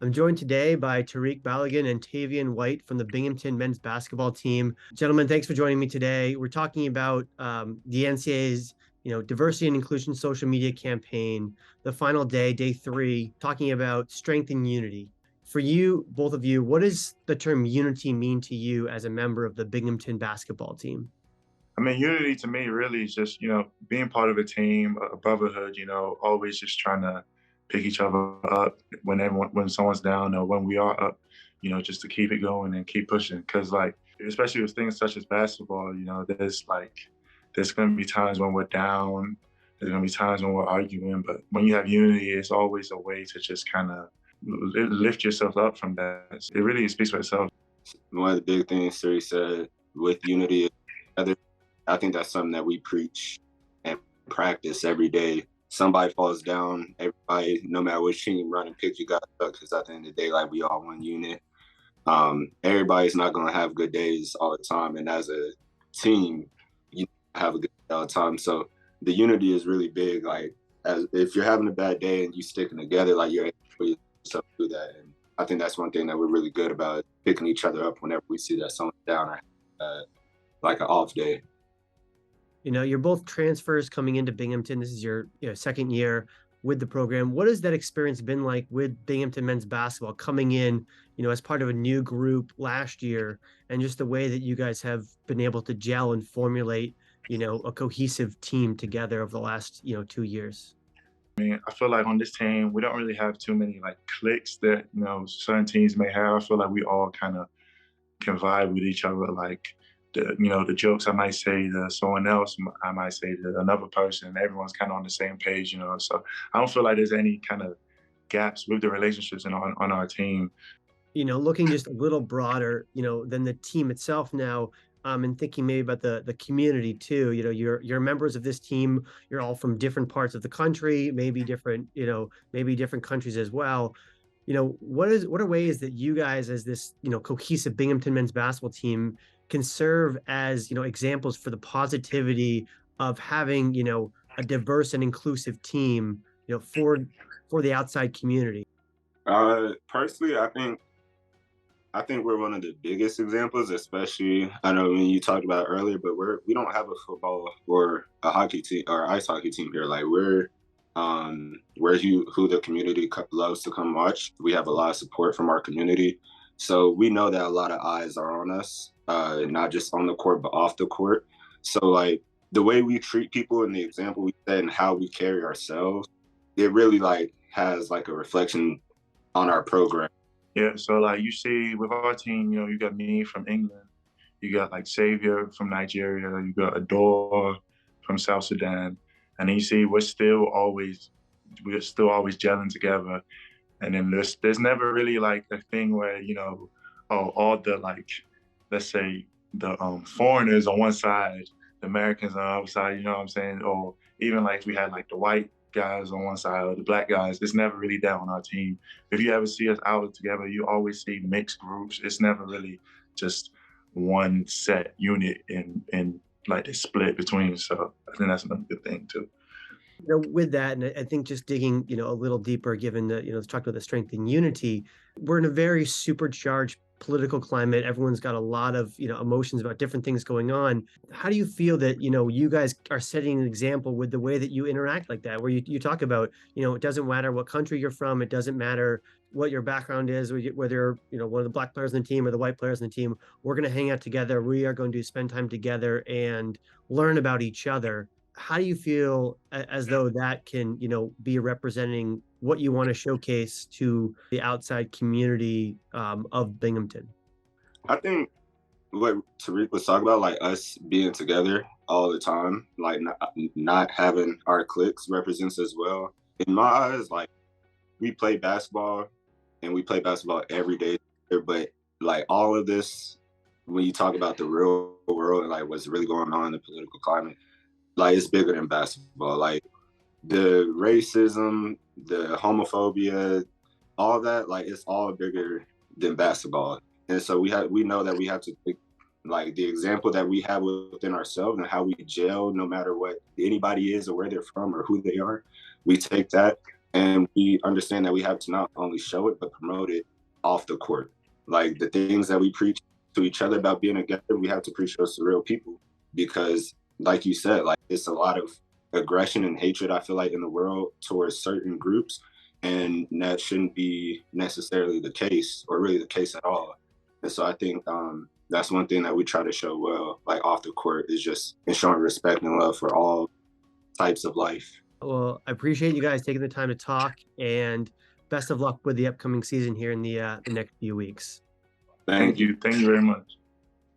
I'm joined today by Tariq Balogun and Tavian White from the Binghamton men's basketball team. Gentlemen, thanks for joining me today. We're talking about the NCAA's diversity and inclusion social media campaign, the final day, day three, talking about strength and unity. For you, both of you, what does the term unity mean to you as a member of the Binghamton basketball team? I mean, unity to me really is just, being part of a team, a brotherhood, always just trying to pick each other up when someone's down or when we are up, just to keep it going and keep pushing. Cause like, especially with things such as basketball, there's going to be times when we're down. There's going to be times when we're arguing, but when you have unity, it's always a way to just kind of lift yourself up from that. It really speaks for itself. One of the big things Siri said with unity, I think that's something that we preach and practice every day. Somebody falls down, everybody, no matter which team run and pick you guys up, because at the end of the day, like, we all one unit. Everybody's not going to have good days all the time. And as a team, you have a good day all the time. So the unity is really big. Like, if you're having a bad day and you sticking together, like, you're able to put yourself through that. And I think that's one thing that we're really good about, picking each other up whenever we see that someone's down or like an off day. You're both transfers coming into Binghamton. This is your second year with the program. What has that experience been like with Binghamton men's basketball coming in, as part of a new group last year, and just the way that you guys have been able to gel and formulate, a cohesive team together over the last, 2 years? I mean, I feel like on this team, we don't really have too many like cliques that, certain teams may have. I feel like we all kind of can vibe with each other. Like, the jokes I might say to someone else, I might say to another person. Everyone's kind of on the same page, So I don't feel like there's any kind of gaps with the relationships on our team. Looking just a little broader, than the team itself now, and thinking maybe about the community too. You're members of this team. You're all from different parts of the country, maybe different countries as well. What are ways that you guys, as this cohesive Binghamton men's basketball team, can serve as examples for the positivity of having a diverse and inclusive team for the outside community? Personally, I think we're one of the biggest examples, especially, I know when you talked about earlier, but we don't have a football or a hockey team or ice hockey team here. Like, we're who the community loves to come watch. We have a lot of support from our community. So we know that a lot of eyes are on us, not just on the court, but off the court. So, like, the way we treat people and the example we set and how we carry ourselves, it really, like, has, like, a reflection on our program. Yeah, so, like, you see with our team, you got me from England. You got, like, Xavier from Nigeria. You got Adore from South Sudan. And then you see we're still always gelling together. And then there's never really like a thing where, all the, like, let's say the foreigners on one side, the Americans on the other side, you know what I'm saying? Or even like we had like the white guys on one side or the black guys. It's never really that on our team. If you ever see us out together, you always see mixed groups. It's never really just one set unit in like the split between. So I think that's another good thing too. With that, and I think just digging, a little deeper, given that, let's talk about the strength and unity. We're in a very supercharged political climate. Everyone's got a lot of, emotions about different things going on. How do you feel that, you guys are setting an example with the way that you interact like that, where you talk about, it doesn't matter what country you're from. It doesn't matter what your background is, whether, one of the black players on the team or the white players on the team. We're going to hang out together. We are going to spend time together and learn about each other. How do you feel as though that can, be representing what you want to showcase to the outside community of Binghamton? I think what Tariq was talking about, like, us being together all the time, like, not having our cliques, represents as well. In my eyes, like, we play basketball and we play basketball every day, but like, all of this, when you talk about the real world and like what's really going on in the political climate, like, it's bigger than basketball. Like, the racism, the homophobia, all that, like, it's all bigger than basketball. And so we know that we have to pick, like, the example that we have within ourselves and how we gel, no matter what anybody is or where they're from or who they are. We take that And we understand that we have to not only show it, but promote it off the court. Like the things that we preach to each other about being together, we have to preach those to real people because, like you said, like it's a lot of aggression and hatred, I feel like, in the world towards certain groups. And that shouldn't be necessarily the case or really the case at all. And so I think that's one thing that we try to show well, like off the court, is just showing respect and love for all types of life. Well, I appreciate you guys taking the time to talk, and best of luck with the upcoming season here in the next few weeks. Thank you. Thank you very much.